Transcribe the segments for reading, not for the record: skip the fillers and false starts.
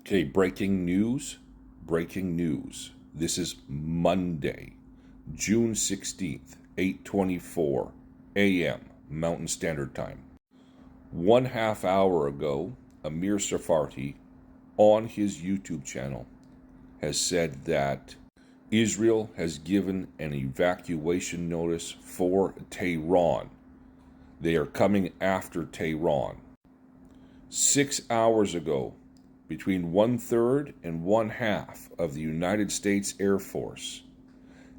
Okay, breaking news. Breaking news. This is Monday, June 16th, 8:24 a.m. Mountain Standard Time. 1/2 hour ago, Amir Sarfati on his YouTube channel has said that Israel has given an evacuation notice for Tehran. They are coming after Tehran. 6 hours ago, between 1/3 and 1/2 of the United States Air Force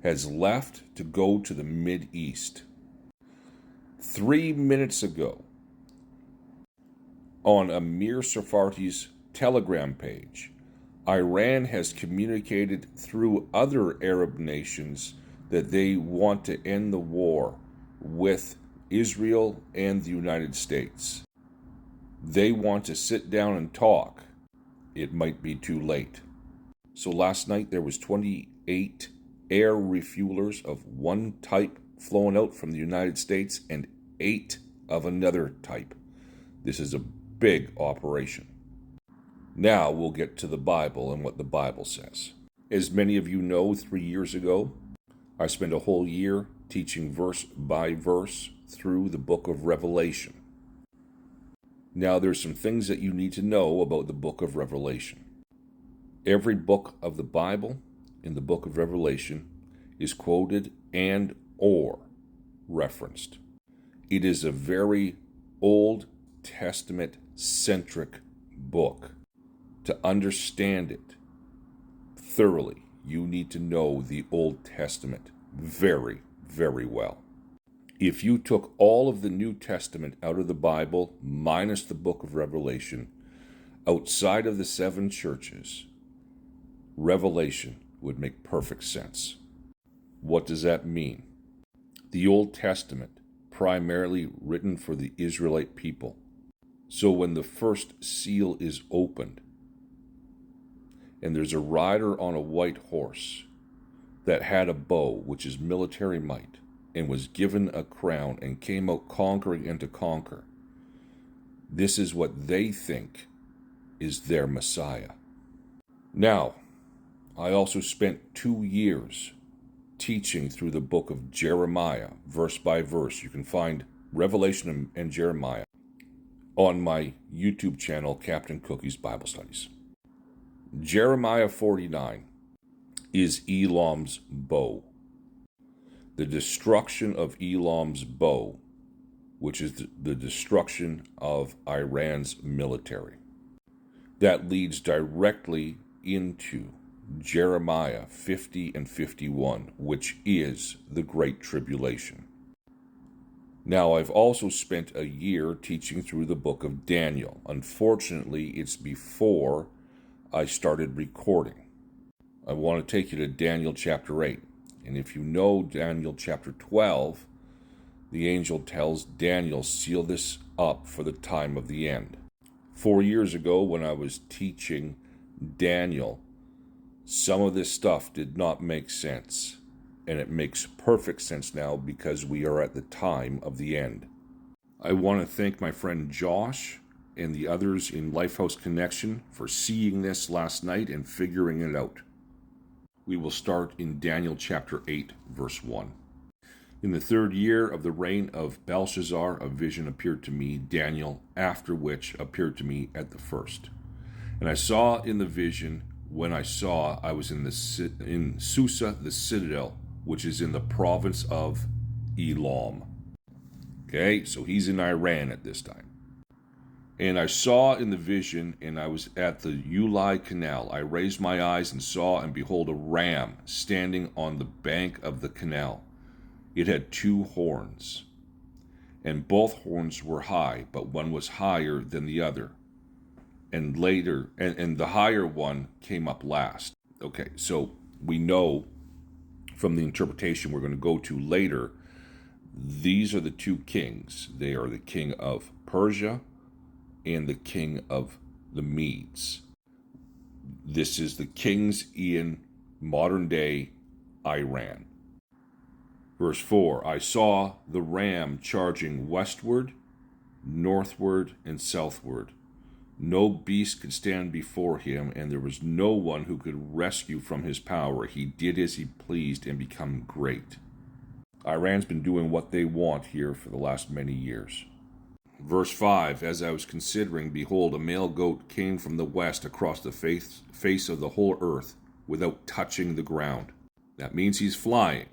has left to go to the Mideast. 3 minutes ago, on Amir Sarfati's Telegram page, Iran has communicated through other Arab nations that they want to end the war with Israel and the United States. They want to sit down and talk. It might be too late. So last night there was 28 air refuelers of one type flown out from the United States and 8 of another type. This is a big operation. Now we'll get to the Bible and what the Bible says. As many of you know, 3 years ago, I spent a whole year teaching verse by verse through the book of Revelation. Now, there's some things that you need to know about the book of Revelation. Every book of the Bible in the book of Revelation is quoted and or referenced. It is a very Old Testament-centric book. To understand it thoroughly, you need to know the Old Testament very, very well. If you took all of the New Testament out of the Bible, minus the book of Revelation, outside of the 7 churches, Revelation would make perfect sense. What does that mean? The Old Testament, primarily written for the Israelite people. So when the first seal is opened, and there's a rider on a white horse that had a bow, which is military might, and was given a crown and came out conquering and to conquer. This is what they think is their Messiah. Now, I also spent 2 years teaching through the book of Jeremiah, verse by verse. You can find Revelation and Jeremiah on my YouTube channel, Captain Cookie's Bible Studies. Jeremiah 49 is Elam's bow. The destruction of Elam's bow, which is the destruction of Iran's military. That leads directly into Jeremiah 50 and 51, which is the Great Tribulation. Now, I've also spent a year teaching through the book of Daniel. Unfortunately, it's before I started recording. I want to take you to Daniel chapter 8. And if you know Daniel chapter 12, the angel tells Daniel, seal this up for the time of the end. 4 years ago, when I was teaching Daniel, some of this stuff did not make sense. And it makes perfect sense now because we are at the time of the end. I want to thank my friend Josh and the others in Lifehouse Connection for seeing this last night and figuring it out. We will start in Daniel chapter 8, verse 1. In the 3rd year of the reign of Belshazzar, a vision appeared to me, Daniel, after which appeared to me at the first. And I saw in the vision, when I saw, I was in Susa, the citadel, which is in the province of Elam. Okay, so he's in Iran at this time. And I saw in the vision, and I was at the Ulai Canal. I raised my eyes and saw, and behold, a ram standing on the bank of the canal. It had 2 horns, and both horns were high, but one was higher than the other. And later, and the higher one came up last. Okay, so we know from the interpretation we're going to go to later, these are the 2 kings. They are the king of Persia and the king of the Medes. This is the kings in modern day Iran. Verse 4, I saw the ram charging westward, northward, and southward. No beast could stand before him, and there was no one who could rescue from his power. He did as he pleased and become great. Iran's been doing what they want here for the last many years. Verse 5, as I was considering, behold, a male goat came from the west across the face of the whole earth without touching the ground. That means he's flying.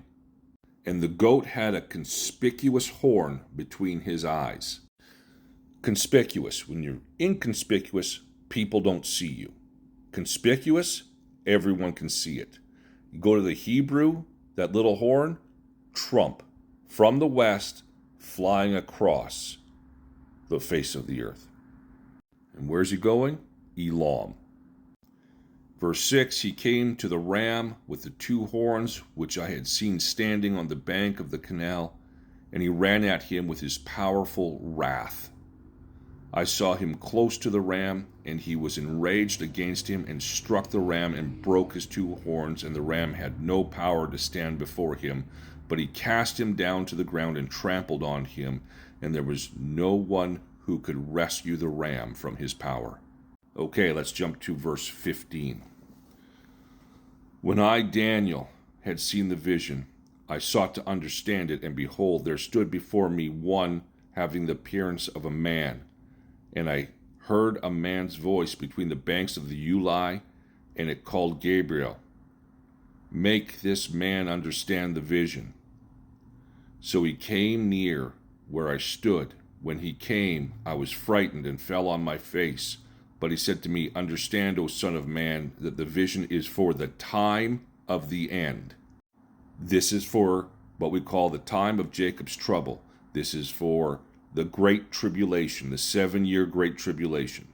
And the goat had a conspicuous horn between his eyes. Conspicuous. When you're inconspicuous, people don't see you. Conspicuous, everyone can see it. You go to the Hebrew, that little horn, trump, from the west, flying across the face of the earth. And where's he going? Elam. Verse 6, he came to the ram with the two horns, which I had seen standing on the bank of the canal, and he ran at him with his powerful wrath. I saw him close to the ram, and he was enraged against him and struck the ram and broke his two horns, and the ram had no power to stand before him, but he cast him down to the ground and trampled on him, and there was no one who could rescue the ram from his power. Okay, let's jump to verse 15. When I, Daniel, had seen the vision, I sought to understand it, and behold, there stood before me one having the appearance of a man. And I heard a man's voice between the banks of the Ulai, and it called Gabriel. Make this man understand the vision. So he came near where I stood. When he came, I was frightened and fell on my face. But he said to me, understand, O Son of Man, that the vision is for the time of the end. This is for what we call the time of Jacob's trouble. This is for the Great Tribulation, the 7-year Great Tribulation.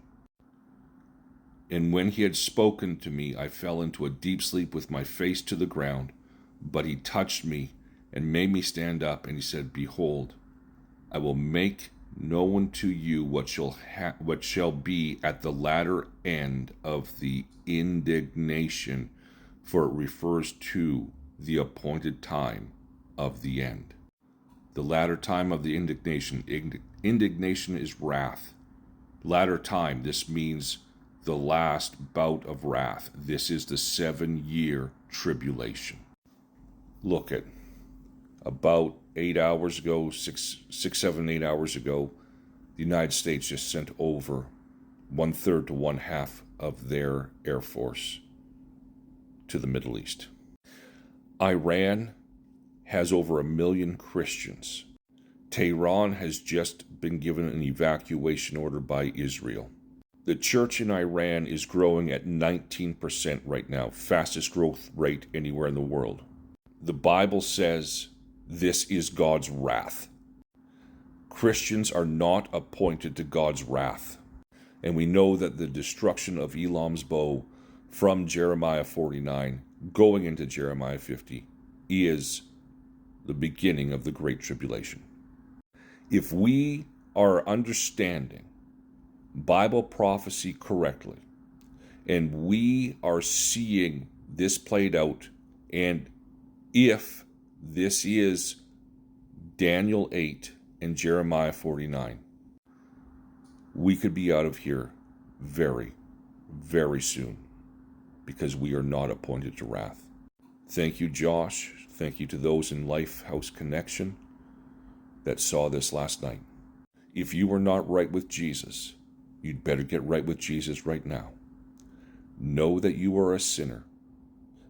And when he had spoken to me, I fell into a deep sleep with my face to the ground. But he touched me and made me stand up, and he said, behold, I will make known to you what shall be at the latter end of the indignation, for it refers to the appointed time of the end. The latter time of the indignation. Indignation is wrath. Latter time, this means the last bout of wrath. This is the 7-year tribulation. Look at about 8 hours ago, 8 hours ago, the United States just sent over 1/3 to 1/2 of their Air Force to the Middle East. Iran has over 1 million Christians. Tehran has just been given an evacuation order by Israel. The church in Iran is growing at 19% right now, fastest growth rate anywhere in the world. The Bible says this is God's wrath. Christians are not appointed to God's wrath. And we know that the destruction of Elam's bow from Jeremiah 49 going into Jeremiah 50 is the beginning of the Great Tribulation. If we are understanding Bible prophecy correctly, and we are seeing this played out, and if this is Daniel 8 and Jeremiah 49, we could be out of here very, very soon, because we are not appointed to wrath. Thank you, Josh. Thank you to those in Lifehouse Connection that saw this last night. If you are not right with Jesus, you'd better get right with Jesus right now. Know that you are a sinner.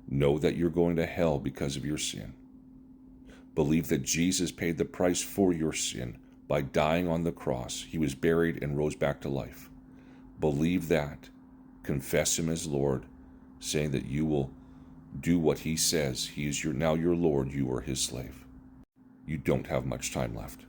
Know that you're going to hell because of your sin. Believe that Jesus paid the price for your sin by dying on the cross. He was buried and rose back to life. Believe that. Confess him as Lord, saying that you will do what he says. He is now your Lord. You are his slave. You don't have much time left.